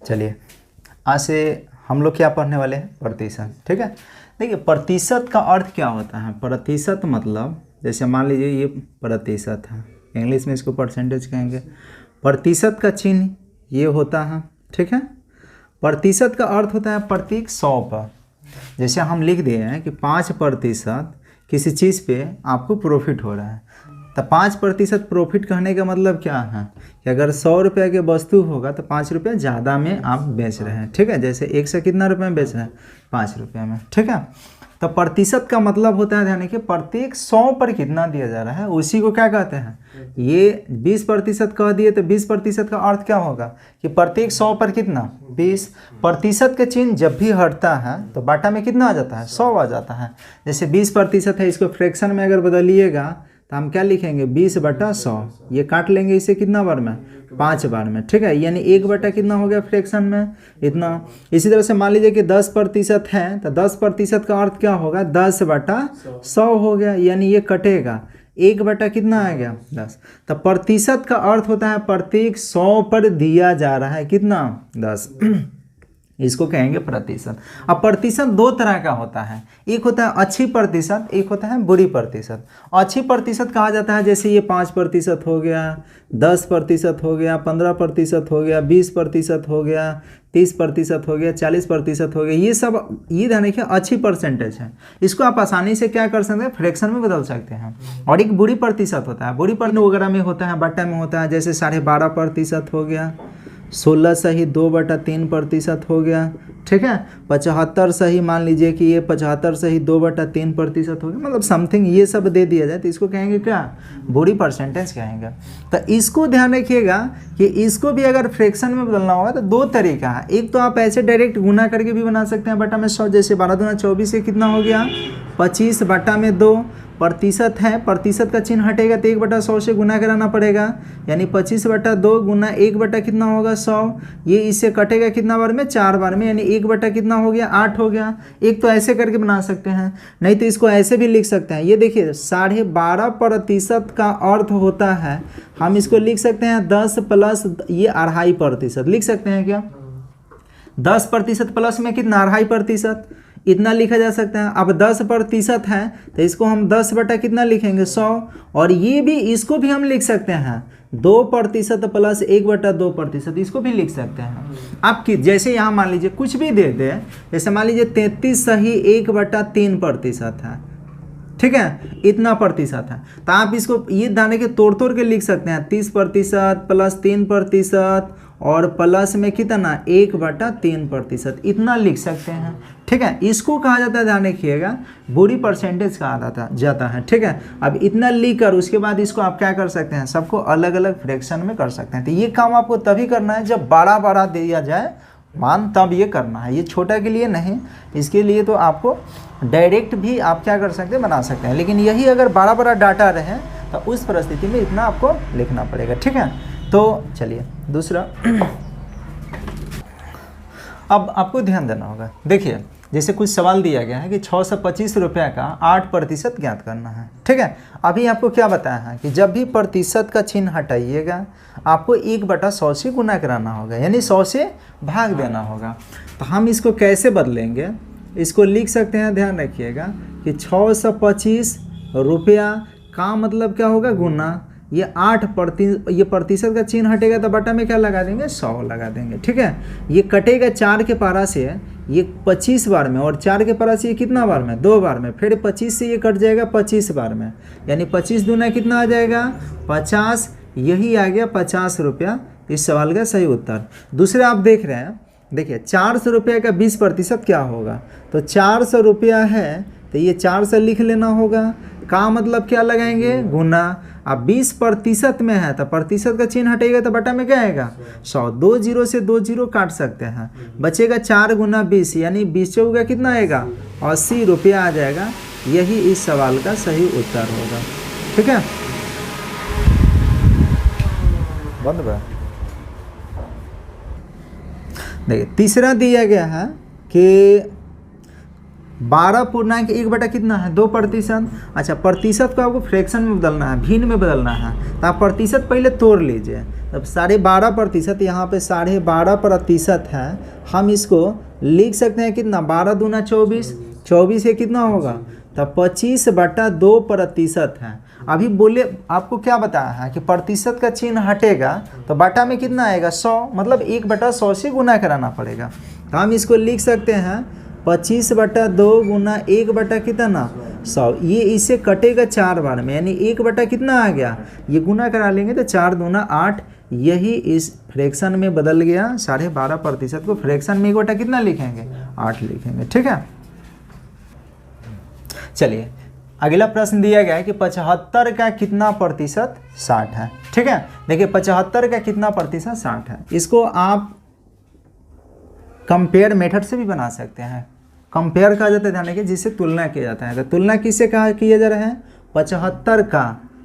चलिए आज से हम लोग क्या पढ़ने वाले हैं, प्रतिशत। ठीक है, देखिए प्रतिशत का अर्थ क्या होता है। प्रतिशत मतलब जैसे मान लीजिए ये प्रतिशत है, इंग्लिश में इसको परसेंटेज कहेंगे। प्रतिशत का चिन्ह ये होता है। ठीक है, प्रतिशत का अर्थ होता है प्रतीक 100 पर। जैसे हम लिख दिए हैं कि 5% किसी चीज़ पे आपको प्रॉफिट हो रहा है, तो 5% प्रॉफिट कहने का मतलब क्या है कि अगर 100 रुपये के वस्तु होगा तो 5 रुपये ज़्यादा में आप बेच रहे हैं। ठीक है, जैसे 1 से कितना रुपये में बेच रहे हैं, 5 रुपये में। ठीक है, तो प्रतिशत का मतलब होता है ध्यान कि प्रत्येक 100 पर कितना दिया जा रहा है, उसी को क्या कहते हैं। ये 20% कह दिए तो 20% का अर्थ क्या होगा कि प्रत्येक 100 पर कितना, 20%। का चिन्ह जब भी हटता है तो बाटा में कितना आ जाता है, 100 आ जाता है। जैसे 20% है, इसको फ्रैक्शन में अगर बदलिएगा तो हम क्या लिखेंगे, 20/100। ये काट लेंगे इसे कितना बार में, 5 बार में। ठीक है, यानी 1 कितना हो गया फ्रैक्शन में, इतना। इसी तरह से मान लीजिए कि 10% है तो 10% का अर्थ क्या होगा, 10/100 हो गया, यानी ये कटेगा 1 कितना आ गया, 10। तो प्रतिशत का अर्थ होता है प्रत्येक 100 पर दिया जा रहा है कितना, 10। इसको कहेंगे प्रतिशत। अब प्रतिशत 2 तरह का होता है, एक होता है अच्छी प्रतिशत, एक होता है बुरी प्रतिशत। अच्छी प्रतिशत कहा जाता है जैसे ये 5% हो गया, 10% हो गया, 15% हो गया, 20% हो गया, 30% हो गया, 40% हो गया। ये सब ये ध्यान रखिए अच्छी परसेंटेज है। इसको आप आसानी से क्या कर सकते हैं, फ्रैक्शन में बदल सकते हैं। और एक बुरी प्रतिशत होता है, बुरी प्रतिशत वगैरह में होता है, बट्टा में होता है। जैसे 12.5% हो गया, 16 सही 2/3% हो गया। ठीक है, 75 सही मान लीजिए कि ये 75 सही 2/3% हो गया, मतलब समथिंग ये सब दे दिया जाए तो इसको कहेंगे क्या, बुरी परसेंटेज कहेंगे। तो इसको ध्यान रखिएगा कि इसको भी अगर फ्रैक्शन में बदलना होगा तो 2 तरीका है। एक तो आप ऐसे डायरेक्ट गुना करके भी बना सकते हैं बटा में 100, जैसे 12 दूना 24 कितना हो गया, 25/2। प्रतिशत है, प्रतिशत का चिन्ह हटेगा तो 1/100 से गुना कराना पड़ेगा, यानी 25/2 गुना 1 कितना होगा, 100। ये इससे कटेगा कितना बार में, 4 बार में, यानी 1 कितना हो गया, 8 हो गया। एक तो ऐसे करके बना सकते हैं, नहीं तो इसको ऐसे भी लिख सकते हैं। ये देखिए 12.5% का अर्थ होता है, हम इसको लिख सकते हैं 10 प्लस ये 2.5% लिख सकते हैं क्या। 10% प्लस में कितना, 2.5%, इतना लिखा जा सकता है। अब 10% है तो इसको हम 10 बटा कितना लिखेंगे, 100। और ये भी, इसको भी हम लिख सकते हैं 2% प्लस 1/2%, इसको भी लिख सकते हैं। आपकी जैसे यहाँ मान लीजिए कुछ भी दे दे, जैसे मान लीजिए 33 सही 1/3% है। ठीक है, इतना प्रतिशत है, तो आप इसको ये दाने के तोड़ तोड़ के लिख सकते हैं 30% प्लस 3% और प्लस में कितना 1/3%, इतना लिख सकते हैं। ठीक है, इसको कहा जाता है, ध्यान रखिएगा, बुरी परसेंटेज कहा जाता है। ठीक है, अब इतना लिख कर उसके बाद इसको आप क्या कर सकते हैं, सबको अलग अलग फ्रैक्शन में कर सकते हैं। तो ये काम आपको तभी करना है जब बड़ा बड़ा दिया जाए मान, तब ये करना है। ये छोटा के लिए नहीं, इसके लिए तो आपको डायरेक्ट भी आप क्या कर सकते हैं, बना सकते हैं। लेकिन यही अगर बड़ा बड़ा डाटा रहे तो उस परिस्थिति में इतना आपको लिखना पड़ेगा। ठीक है, तो चलिए दूसरा अब आपको ध्यान देना होगा। देखिए जैसे कुछ सवाल दिया गया है कि 625 रुपये का 8% ज्ञात करना है। ठीक है, अभी आपको क्या बताया है कि जब भी प्रतिशत का चिन्ह हटाइएगा आपको 1/100 से गुना कराना होगा, यानी 100 से भाग देना होगा। तो हम इसको कैसे बदलेंगे, इसको लिख सकते हैं, ध्यान रखिएगा कि 625 रुपया का मतलब क्या होगा, गुना। ये 8% ये प्रतिशत का चिन्ह हटेगा तो बटा में क्या लगा देंगे, 100 लगा देंगे। ठीक है, ये कटेगा 4 के पारा से ये 25 बार में, और 4 के पारा से ये कितना बार में, 2 बार में। फिर 25 से ये कट जाएगा 25 बार में, यानी 25 दूना कितना आ जाएगा, 50। यही आ गया 50 रुपया इस सवाल का सही उत्तर। दूसरा आप देख रहे हैं, देखिए 400 रुपये का 20% क्या होगा, तो 400 रुपया है तो ये 400 लिख लेना होगा। का मतलब क्या लगाएंगे, गुना। अब 20% में है तो प्रतिशत का चिन्ह हटेगा तो बटा में क्या आएगा, 100। 2 जीरो से 2 जीरो काट सकते हैं, बचेगा 4 गुना 20, यानी 20 चौका कितना आएगा, 80 रुपया आ जाएगा। यही इस सवाल का सही उत्तर होगा। ठीक है, बंद बा। देखिए तीसरा दिया गया है कि 12.1 बटा कितना है 2%। अच्छा, प्रतिशत को आपको फ्रैक्शन में बदलना है, भिन्न में बदलना है, तो आप प्रतिशत पहले तोड़ लीजिए। तब 12.5%, यहाँ पे 12.5% है, हम इसको लिख सकते हैं कितना 12 दूना 24, 24 ये कितना होगा, तब 25/2% है। अभी बोले आपको क्या बताया है कि प्रतिशत का चिन्ह हटेगा तो बटा में कितना आएगा 100, मतलब 1/100 से गुना कराना पड़ेगा। तो हम इसको लिख सकते हैं 25/2 गुना 1 बटा कितना 100, ये इससे कटेगा 4 बार में, यानी 1 बटा कितना आ गया, ये गुना करा लेंगे तो 4 दूना 8, यही इस फ्रैक्शन में बदल गया। 12.5% को फ्रैक्शन में 1 बटा कितना लिखेंगे 8 लिखेंगे। ठीक है, चलिए अगला प्रश्न दिया गया है कि 75 का कितना प्रतिशत 60 है। ठीक है, देखिए 75 का कितना प्रतिशत 60 है, इसको आप कंपेयर मेथड से भी बना सकते हैं। कंपेयर कहा जाता है, ध्यान रखिए, जिससे तुलना किया जाता है। तो तुलना किससे कहा किया जा रहा है 75 का।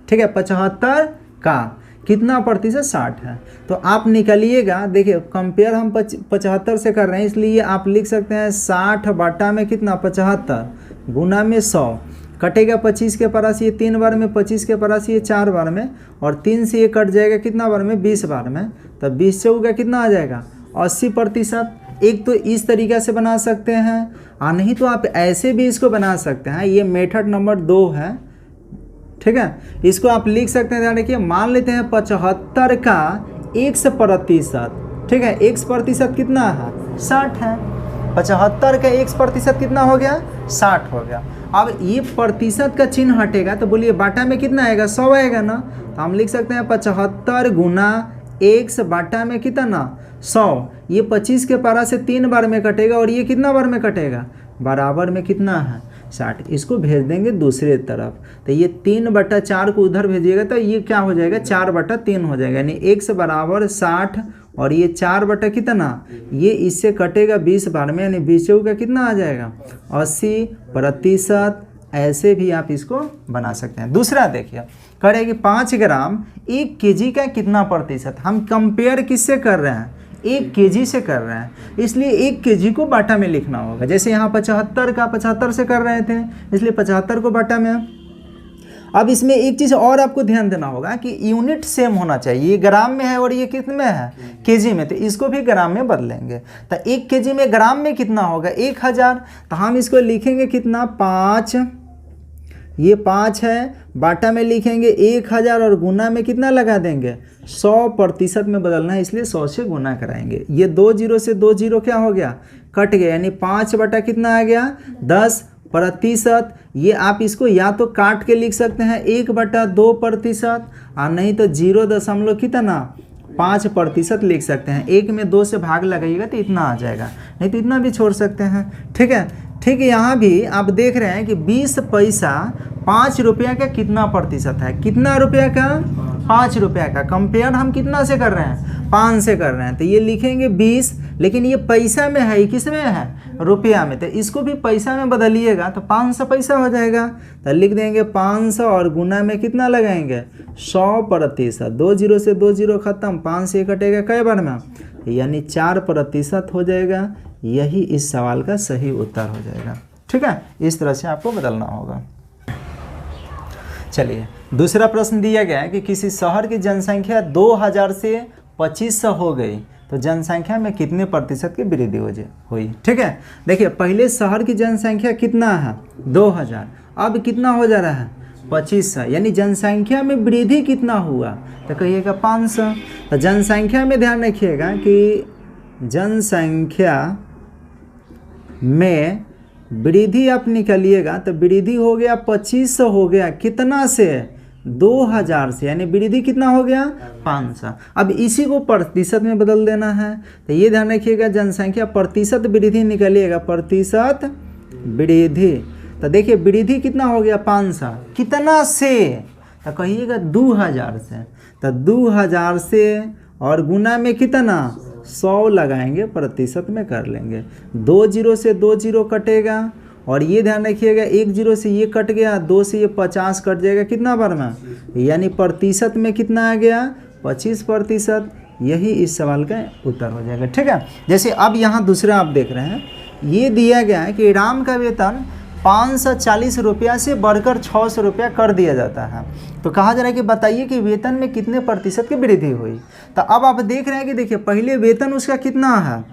ठीक है, 75 का कितना प्रतिशत 60 है, तो आप निकालिएगा। देखिए कंपेयर हम 75 से कर रहे हैं, इसलिए आप लिख सकते हैं 60 बटा में कितना 75 गुना में 100, कटेगा 25 के परास ये 3 बार में, 25 के परास ये 4 बार में, और 3 से ये कट जाएगा कितना बार में 20 बार में, तब 20 से होगा कितना आ जाएगा 80%। एक तो इस तरीक़ा से बना सकते हैं, और नहीं तो आप ऐसे भी इसको बना सकते हैं। ये मेथड नंबर 2 है। ठीक है, इसको आप लिख सकते हैं, ध्यान रखिए, मान लेते हैं 75 का x%। ठीक है, x% कितना है 60 है, 75 का x% कितना हो गया 60 हो गया। अब ये प्रतिशत का चिन्ह हटेगा तो बोलिए बाटा में कितना आएगा 100 आएगा ना, तो हम लिख सकते हैं 75 गुना x बाटा में कितना 100, ये 25 के पारा से 3 बार में कटेगा, और ये कितना बार में कटेगा बराबर में कितना है 60। इसको भेज देंगे दूसरे तरफ, तो ये 3/4 को उधर भेजिएगा तो ये क्या हो जाएगा 4/3 हो जाएगा, यानी x बराबर 60, और ये 4 बटा कितना, ये इससे कटेगा 20 बार में, यानी 20 का कितना आ जाएगा 80%। ऐसे भी आप इसको बना सकते हैं। दूसरा देखिए, कह रहे हैं कि 5 ग्राम 1 kg का कितना प्रतिशत। हम कंपेयर किससे कर रहे हैं 1 kg से कर रहे हैं, इसलिए 1 kg को बाटा में लिखना होगा। जैसे यहाँ 75 का 75 से कर रहे थे, इसलिए 75 को बाटा में। अब इसमें एक चीज़ और आपको ध्यान देना होगा कि यूनिट सेम होना चाहिए, ये ग्राम में है और ये कितने में है केजी में, तो इसको भी ग्राम में बदलेंगे। तो 1 kg में ग्राम में कितना होगा 1000, तो हम इसको लिखेंगे कितना 5, ये 5 है, बाटा में लिखेंगे 1000 और गुना में कितना लगा देंगे 100% में बदलना है, इसलिए 100 से गुना कराएंगे। ये 2 0 से 2 0 क्या हो गया कट गया, यानी 5 बटा कितना आ गया 10%। ये आप इसको या तो काट के लिख सकते हैं 1/2%, और नहीं तो 0 कितना 5% लिख सकते हैं। 1 में 2 से भाग लगाइएगा तो इतना आ जाएगा, नहीं तो इतना भी छोड़ सकते हैं। ठीक है, ठीक है, यहाँ भी आप देख रहे हैं कि 20 पैसा 5 रुपया का कितना प्रतिशत है, कितना रुपया का 5 रुपया का। कंपेयर हम कितना से कर रहे हैं 5 से कर रहे हैं, तो ये लिखेंगे 20, लेकिन ये पैसा में है, किस में है रुपया में, तो इसको भी पैसा में बदलिएगा तो 500 पैसा हो जाएगा। तो लिख देंगे 500 और गुना में कितना लगाएंगे 100%। 2 0 से 2 0 खत्म, 5 से कटेगा कई बार में, यानी 4% हो जाएगा। यही इस सवाल का सही उत्तर हो जाएगा। ठीक है, इस तरह से आपको बदलना होगा। चलिए दूसरा प्रश्न दिया गया है कि किसी शहर की जनसंख्या 2000 से 2500 हो गई तो जनसंख्या में कितने प्रतिशत की वृद्धि हुई। ठीक है, देखिए पहले शहर की जनसंख्या कितना है 2000, अब कितना हो जा रहा है 2500, यानी जनसंख्या में वृद्धि कितना हुआ तो कहिएगा 500। तो जनसंख्या में ध्यान रखिएगा कि जनसंख्या में वृद्धि आप निकालिएगा तो वृद्धि हो गया 2500 हो गया, कितना से 2000 से, यानी वृद्धि कितना हो गया 500। अब इसी को प्रतिशत में बदल देना है, तो ये ध्यान रखिएगा जनसंख्या प्रतिशत वृद्धि निकालिएगा, प्रतिशत वृद्धि, तो देखिए वृद्धि कितना हो गया 500, कितना से तो कहिएगा 2000 से, तो 2000 से और गुना में कितना 100 लगाएंगे, प्रतिशत में कर लेंगे। 2 0 से 2 0 कटेगा, और ये ध्यान रखिएगा 1 0 से ये कट गया, 2 से ये 50 कट जाएगा, कितना बार में, यानी प्रतिशत में कितना आ गया 25%। यही इस सवाल का उत्तर हो जाएगा। ठीक है, जैसे अब यहाँ दूसरा आप देख रहे हैं ये दिया गया है कि राम का वेतन 540 रुपया से बढ़कर 600 रुपया कर दिया जाता है। तो कहा जा रहा है कि बताइए कि वेतन में कितने प्रतिशत की वृद्धि हुई। तो अब आप देख रहे हैं कि देखिए पहले वेतन उसका कितना है,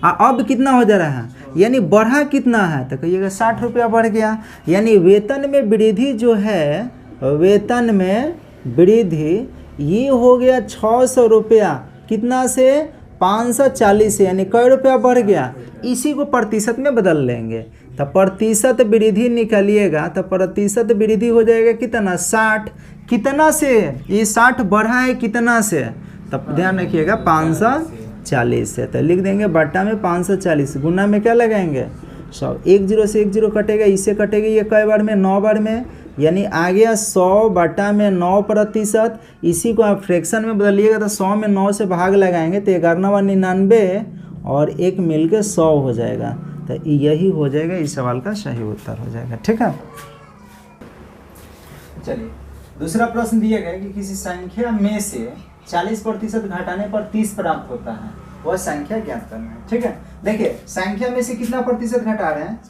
अब कितना हो जा रहा है, यानी बढ़ा कितना है, तो कहिएगा 60 रुपया बढ़ गया। यानी वेतन में वृद्धि जो है, वेतन में वृद्धि ये हो गया 600 रुपया, कितना से 540 से, यानी कई रुपया बढ़ गया। इसी को प्रतिशत में बदल लेंगे, तो प्रतिशत वृद्धि निकालिएगा तो प्रतिशत वृद्धि हो जाएगा कितना, 60। कितना से, ये 60 बढ़ा है कितना से, तब ध्यान रखिएगा 540 से, तो लिख देंगे बट्टा में 540, गुना में क्या लगाएंगे 100। 1 0 से 1 0 कटेगा, इससे कटेगा ये कई बार में, 9 बार में, यानी आ गया 100 बटा में 9%। इसी को आप फ्रैक्शन में बदलिएगा तो 100 में 9 से भाग लगाएंगे तो 1199 और 1 मिलकर 100 हो जाएगा। तो यही हो जाएगा, इस सवाल का सही उत्तर हो जाएगा। ठीक है, चलिए दूसरा प्रश्न दिया गया कि किसी संख्या में से 40% घटाने पर 30 प्राप्त होता है, वह संख्या ज्ञात करना है। ठीक है, देखिए संख्या में से कितना प्रतिशत घटा रहे हैं,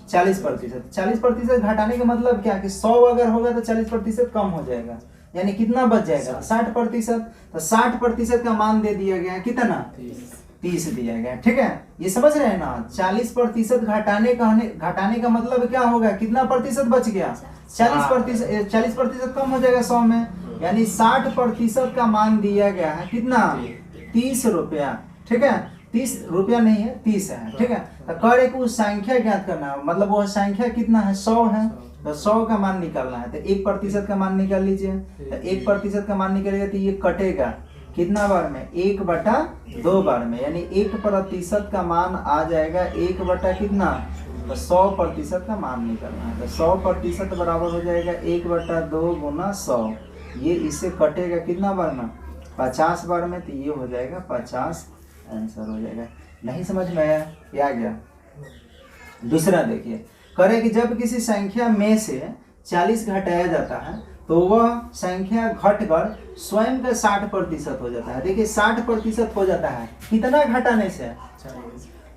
40%। 40% घटाने का मतलब क्या कि 100 अगर होगा तो 40% कम हो जाएगा, यानी कितना बच जाएगा 60%। तो 60% का मान दे दिया गया, कितना 30 दिया गया। ठीक है, ये समझ रहे हैं ना, 40% घटाने का मतलब क्या होगा, कितना प्रतिशत बच गया, 40% कम हो जाएगा 100 में, यानी 60% का मान दिया गया है, कितना 30 रुपया। ठीक है, 30 रुपया नहीं है, 30 है। ठीक है, तो कह रहे कि उस संख्या ज्ञात करना है, मतलब वो संख्या कितना है, 100 है, तो 100 का मान निकालना है। तो 1% का मान निकाल लीजिए, तो 1% का मान निकालेगा तो ये कटेगा कितना बार में, 1/2 बार में, यानी 1% का मान आ जाएगा 1 बटा कितना, तो 100% का मान निकालना है। तो 100% बराबर हो जाएगा 1/2 गुना 100, ये इससे कटेगा कितना बार में, 50 बार में, तो ये हो जाएगा 50 आंसर हो जाएगा। नहीं समझ में आया, ये आ गया। दूसरा देखिए, करें कि जब किसी संख्या में से 40 घटाया जाता है तो वह संख्या घटकर स्वयं का 60% हो जाता है। देखिए 60% हो जाता है कितना घटाने से,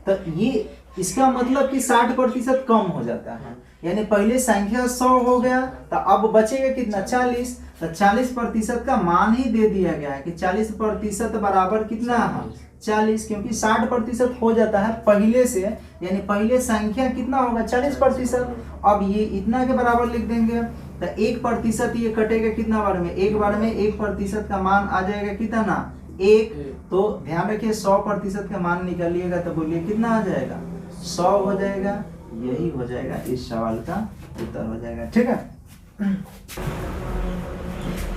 तो ये इसका मतलब कि 60% कम हो जाता है, यानी पहले संख्या 100 हो गया तो अब बचेगा कितना 40, तो 40% का मान ही दे दिया गया है कि 40% बराबर कितना है 40, क्योंकि 60% हो जाता है पहले से, यानी पहले संख्या कितना होगा 40%। अब ये इतना के बराबर लिख देंगे, तो 1% ये कटेगा कितना बार में, 1 बार में 1% का मान आ जाएगा कितना 1। तो ध्यान रखिए 100% का मान निकालिएगा तो बोलिए कितना आ जाएगा 100 हो जाएगा। यही हो जाएगा इस सवाल का उत्तर हो जाएगा। ठीक है,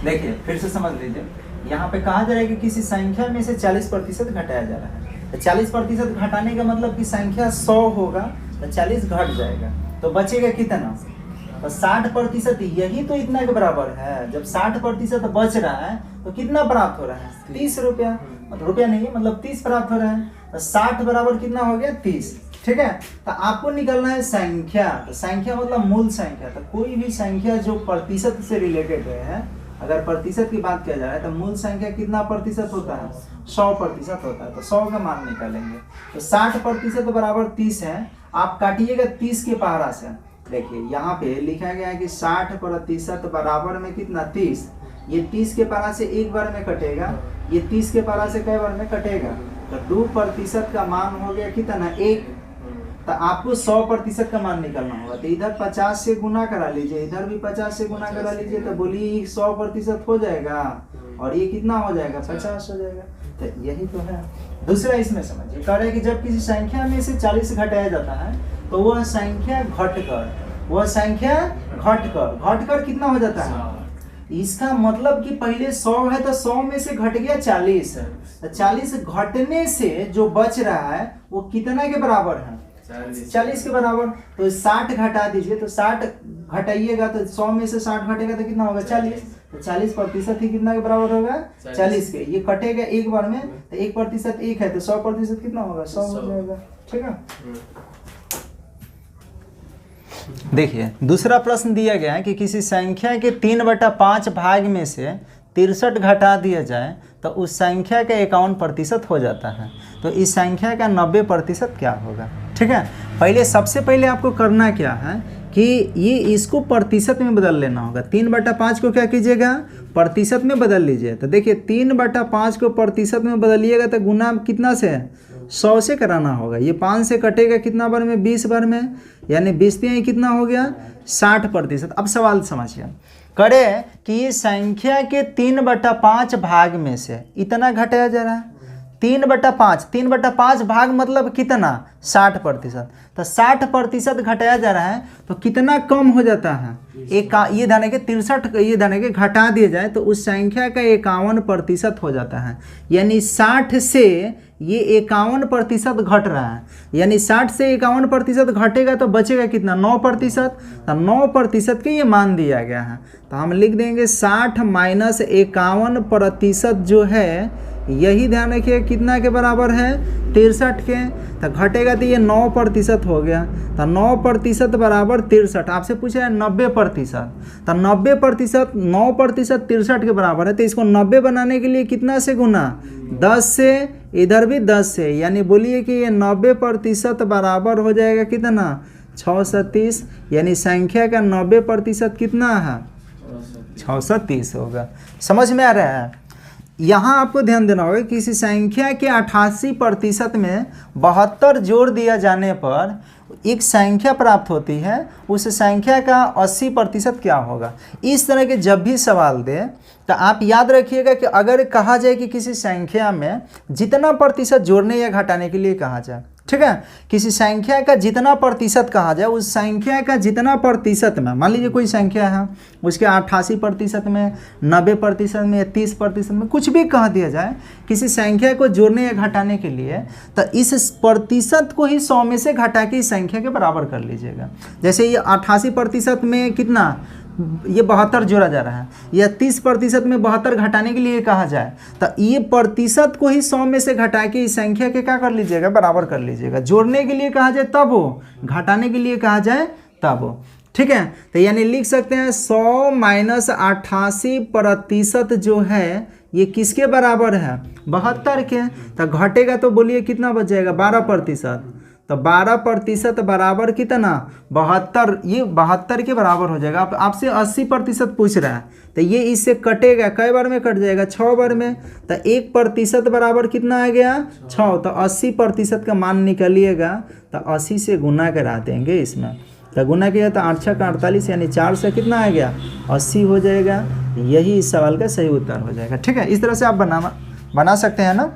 देखिए फिर से समझ लीजिए, यहाँ पे कहा जा रहा है कि किसी संख्या में से 40% घटाया जा रहा है। तो 40% घटाने का मतलब कि संख्या 100 होगा तो 40 घट जाएगा, तो बचेगा कितना, तो 60%। यही तो इतना के बराबर है। जब 60% बच रहा है तो कितना प्राप्त हो रहा है 30 रुपया, मतलब रुपया नहीं है, मतलब 30 प्राप्त हो रहा है। तो 60 बराबर कितना हो गया 30। ठीक है, तो आपको निकलना है संख्या। तो संख्या मतलब मूल संख्या, तो कोई भी संख्या जो प्रतिशत से रिलेटेड है, अगर प्रतिशत की बात किया जाए तो मूल संख्या कितना प्रतिशत होता है 100% होता है। तो 100 का मान निकालेंगे, तो 60% बराबर 30 है। आप काटिएगा 30 के पहाड़ा से, देखिए यहाँ पे लिखा गया है कि 60% बराबर में कितना 30, ये 30 के पहाड़ा से 1 बार में कटेगा, ये 30 के पहाड़ा से कई बार में कटेगा, तो 2% का मान हो गया कितना 1। तो आपको 100% का मान निकालना होगा, तो इधर 50 से गुना करा लीजिए, इधर भी 50 से गुना करा लीजिए, तो बोलिए 100% हो जाएगा और ये कितना हो जाएगा 50 हो जाएगा। तो यही तो है। दूसरा इसमें समझिए, कह रहे हैं कि जब किसी संख्या में से 40 घटाया जाता है तो वह संख्या घटकर कितना हो जाता है। इसका मतलब कि पहले 100 है तो 100 में से घट गया 40, तो 40 घटने से जो बच रहा है वो कितना के बराबर है 40 के बराबर। तो 60 घटा दीजिए, तो 60 घटाइएगा तो 100 में से 60 घटेगा तो कितना होगा 40, तो 40% ही कितना के बराबर होगा 40 के। ये कटेगा 1 बार में, तो 1% 1 है, तो 100% कितना होगा 100 हो जाएगा। ठीक है, देखिए दूसरा प्रश्न दिया गया है कि किसी संख्या के 3/5 भाग में से 63 घटा दिया जाए तो उस संख्या का 51% हो जाता है। तो इस संख्या का 90% क्या होगा? ठीक है, पहले सबसे पहले आपको करना क्या है कि ये इसको प्रतिशत में बदल लेना होगा। 3/5 को क्या कीजिएगा? प्रतिशत में बदल लीजिए। तो देखिए 3/5 को प्रतिशत में बदलिएगा तो गुना कितना से? 100 से कराना होगा। ये 5 से कटेगा कितना बार में? 20 बार में, यानी 20 तिहाई कितना हो गया? 60%। अब सवाल समझिए, करे कि ये संख्या के 3/5 भाग में से इतना घटाया जा रहा है। 3/5 भाग मतलब कितना? 60%। तो 60% घटाया जा रहा है तो कितना कम हो जाता है? ये धन के 63 ये धन के घटा दिया जाए तो उस संख्या का 51% हो जाता है। यानी 60 से ये 51% घट रहा है, यानी 60 से 51% घटेगा तो बचेगा कितना? 9%। तो 9% के ये मान दिया गया है। तो हम लिख देंगे 60 माइनस 51% जो है, यही ध्यान रखिए कितना के बराबर है? 63 के। तो घटेगा तो ये 9% हो गया। तो 9% बराबर 63। आपसे पूछा है 90%। तो 90% 9% 63 के बराबर है। तो इसको 90 बनाने के लिए कितना से गुना? 10 से, इधर भी 10 से, यानी बोलिए कि ये 90% बराबर हो जाएगा कितना? 630। यानी संख्या का 90% कितना है? 630 होगा। समझ में आ रहा है? यहाँ आपको ध्यान देना होगा किसी संख्या के 88% में 72 जोड़ दिया जाने पर एक संख्या प्राप्त होती है। उस संख्या का 80% क्या होगा? इस तरह के जब भी सवाल दे तो आप याद रखिएगा कि अगर कहा जाए कि किसी संख्या में जितना प्रतिशत जोड़ने या घटाने के लिए कहा जाए, ठीक है, किसी संख्या का जितना प्रतिशत कहा जाए, उस संख्या का जितना प्रतिशत में, मान लीजिए कोई संख्या है उसके 88% में, 90% में, 30% में, कुछ भी कह दिया जाए किसी संख्या को जोड़ने या घटाने के लिए, तो इस प्रतिशत को ही 100 में से घटा के इस संख्या के बराबर कर लीजिएगा। जैसे ये 88% में कितना? ये 72 जोड़ा जा रहा है, या 30% में 72 घटाने के लिए कहा जाए तो ये प्रतिशत को ही 100 में से घटा के इस संख्या के क्या कर लीजिएगा? बराबर कर लीजिएगा। जोड़ने के लिए कहा जाए तब हो, घटाने के लिए कहा जाए तब हो। ठीक है, तो यानी लिख सकते हैं 100 माइनस 88% जो है ये किसके बराबर है? 72 के। तो घटेगा तो बोलिए कितना बच जाएगा? 12%। तो 12% बराबर कितना? 72। ये 72 के बराबर हो जाएगा। आपसे 80% पूछ रहा है तो ये इससे कटेगा, कई बार में कट जाएगा? 6 बार में। तो 1% बराबर कितना आ गया? 6। तो 80% का मान निकालिएगा तो 80 से गुना करा देंगे इसमें। तो गुना किया तो 8 6 48, यानी 4 से कितना आ गया? 80 हो जाएगा। यही इस सवाल का सही उत्तर हो जाएगा। ठीक है, इस तरह से आप बना सकते हैं ना।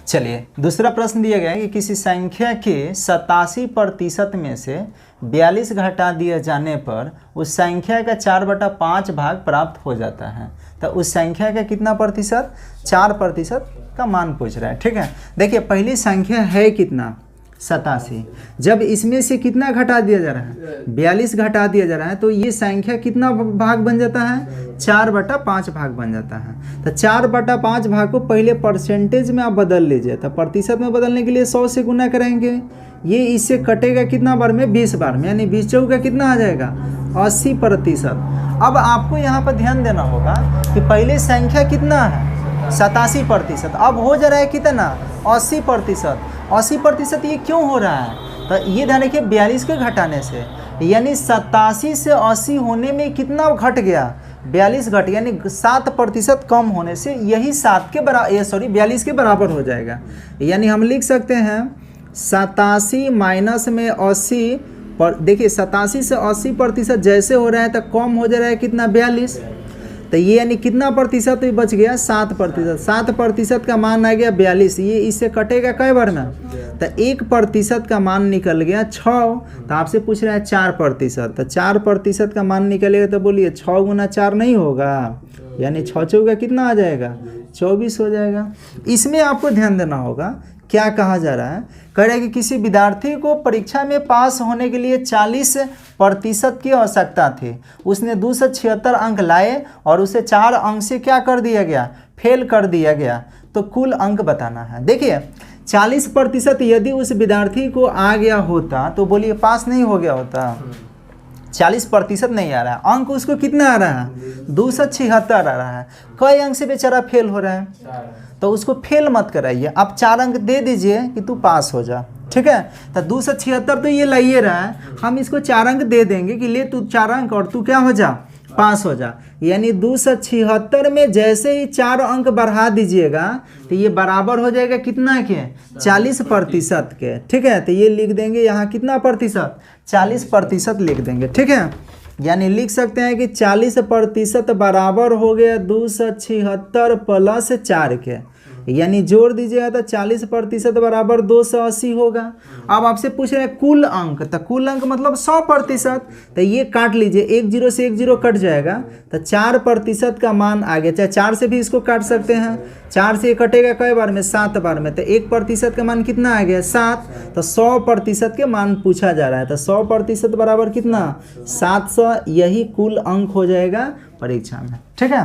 चलिए, दूसरा प्रश्न दिया गया है कि किसी संख्या के 87% में से 42 घटा दिए जाने पर उस संख्या का 4/5 भाग प्राप्त हो जाता है। तो उस संख्या का कितना प्रतिशत? 4% का मान पूछ रहा है। ठीक है, देखिए पहली संख्या है कितना? 87। जब इसमें से कितना घटा दिया जा रहा है? 42 घटा दिया जा रहा है, तो ये संख्या कितना भाग बन जाता है? 4/5 भाग बन जाता है। तो 4/5 भाग को पहले परसेंटेज में आप बदल लीजिए। तो प्रतिशत में बदलने के लिए 100 से गुना करेंगे। ये इससे कटेगा कितना बार में? 20 बार में, यानी 20 चौका कितना आ जाएगा? 80%। अब आपको यहाँ पर ध्यान देना होगा कि पहले संख्या कितना है? 87%। अब हो जा रहा है कितना? 80%। 80% ये क्यों हो रहा है? तो ये ध्यान रखिए 42 के घटाने से, यानी 87 से 80 होने में कितना घट गया? 42 घट, यानी 7% कम होने से यही 42 के बराबर हो जाएगा। यानी हम लिख सकते हैं 87 माइनस में 80 पर, देखिए 87 से 80% जैसे हो रहा है तो कम हो जा रहा है कितना? 42। तो ये यानी कितना प्रतिशत बच गया? 7%। 7% का मान आ गया 42। ये इससे कटेगा कई बार में? तो 1% का मान निकल गया 6। तो आपसे पूछ रहा है 4%। तो 4% का मान निकलेगा तो बोलिए 6 गुना 4 नहीं होगा, यानी 6 चौका कितना आ जाएगा? 24 हो जाएगा। इसमें आपको ध्यान देना होगा क्या कहा जा रहा है? कह रहा है कि किसी विद्यार्थी को परीक्षा में पास होने के लिए 40% की आवश्यकता थी। उसने 276 अंक लाए और उसे 4 अंक से क्या कर दिया गया? फेल कर दिया गया। तो कुल अंक बताना है। देखिए 40% यदि उस विद्यार्थी को आ गया होता तो बोलिए पास नहीं हो गया होता? 40% नहीं आ रहा है, अंक उसको कितना आ रहा है 276 आ रहा है। कई अंक से बेचारा फेल हो रहा है, तो उसको फेल मत कराइए, आप 4 अंक दे दीजिए कि तू पास हो जा, ठीक है। तो 276 तो ये लाइए रहा है, हम इसको 4 अंक दे देंगे कि ले तू 4 अंक और तू क्या हो जा, पास हो जा। यानी 276 में जैसे ही 4 अंक बढ़ा दीजिएगा तो ये बराबर हो जाएगा कितना के 40% के, ठीक है। तो ये लिख देंगे यहाँ कितना प्रतिशत, 40% लिख देंगे, ठीक है। यानी लिख सकते हैं कि 40% बराबर हो गया 276 प्लस 4 के, यानी जोड़ दीजिएगा तो 40% बराबर 280 होगा। अब आपसे पूछ रहे हैं कुल अंक, तो कुल अंक मतलब 100%, तो ये काट लीजिए, 1 0 से 1 0 कट जाएगा, तो 4% का मान आ गया। चाहे 4 से भी इसको काट सकते हैं, 4 से कटेगा कई बार में, 7 बार में, तो 1% का मान कितना आ गया 7, तो 100% के मान पूछा जा रहा है, तो 100% बराबर कितना 700, यही कुल अंक हो जाएगा परीक्षा में, ठीक है।